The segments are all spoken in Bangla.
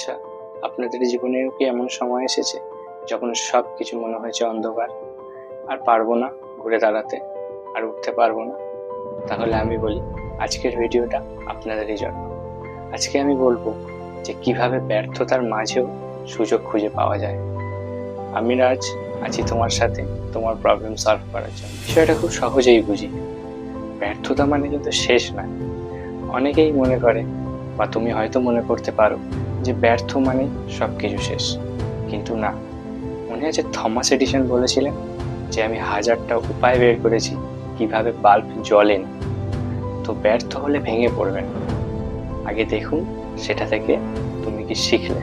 আচ্ছা, আপনাদের জীবনেও কি এমন সময় এসেছে যখন সব কিছু মনে হয়েছে অন্ধকার, আর পারবো না ঘুরে দাঁড়াতে, আর উঠতে পারবো না? তাহলে আমি বলি, আজকের ভিডিওটা আপনাদেরই জন্য। আজকে আমি বলবো যে কিভাবে ব্যর্থতার মাঝেও সুযোগ খুঁজে পাওয়া যায়। আমি রাজ, আছি তোমার সাথে তোমার প্রবলেম সলভ করার জন্য। বিষয়টা খুব সহজেই বুঝি। ব্যর্থতা মানে কিন্তু শেষ নয়। অনেকেই মনে করে, বা তুমি হয়তো মনে করতে পারো, যে ব্যর্থ মানে সবকিছু শেষ। কিন্তু না। মনে আছে থমাস এডিসন বলেছিলেন যে আমি 1000টা উপায় বের করেছি কিভাবে বাল্ব জ্বলে না। তো ব্যর্থ হলে ভেঙে পড়বেন, আগে দেখুন সেটা থেকে তুমি কি শিখলে।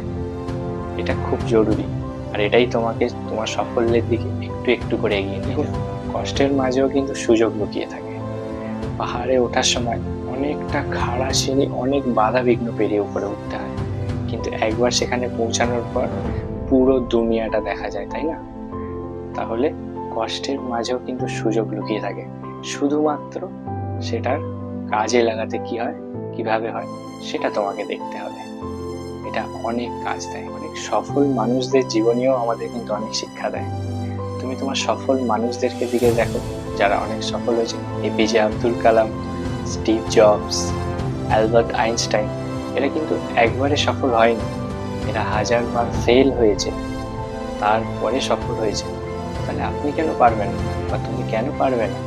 এটা খুব জরুরি, আর এটাই তোমাকে তোমার সাফল্যের দিকে একটু একটু করে এগিয়ে নিয়ে যাবে। কষ্টের মাঝেও কিন্তু সুযোগ লুকিয়ে থাকে। পাহাড়ে ওঠার সময় অনেকটা খাড়া সিঁড়ি, অনেক বাধা বিঘ্ন পেরিয়ে উপরে উঠতে হয়, কিন্তু একবার সেখানে পৌঁছানোর পর পুরো দুনিয়াটা দেখা যায়, তাই না? তাহলে কষ্টের মাঝেও কিন্তু সুযোগ লুকিয়ে থাকে, শুধুমাত্র সেটার কাজে লাগাতে কি হয়, কিভাবে হয়, সেটা তোমাকে দেখতে হবে। এটা অনেক কাজ দেয়। অনেক সফল মানুষদের জীবনীও আমাদের কিন্তু অনেক শিক্ষা দেয়। তুমি তোমার সফল মানুষদেরকে দিকে দেখো, যারা অনেক সফল হয়েছে। APJ Abdul Kalam, Steve jobs, Albert Einstein. এরা কিন্তু একবারে সফল হয়নি, এরা 1000বার ফেল হয়েছে, তারপরে সফল হয়েছে। তাহলে আপনি কেন পারবেন না, বা তুমি কেন পারবে না?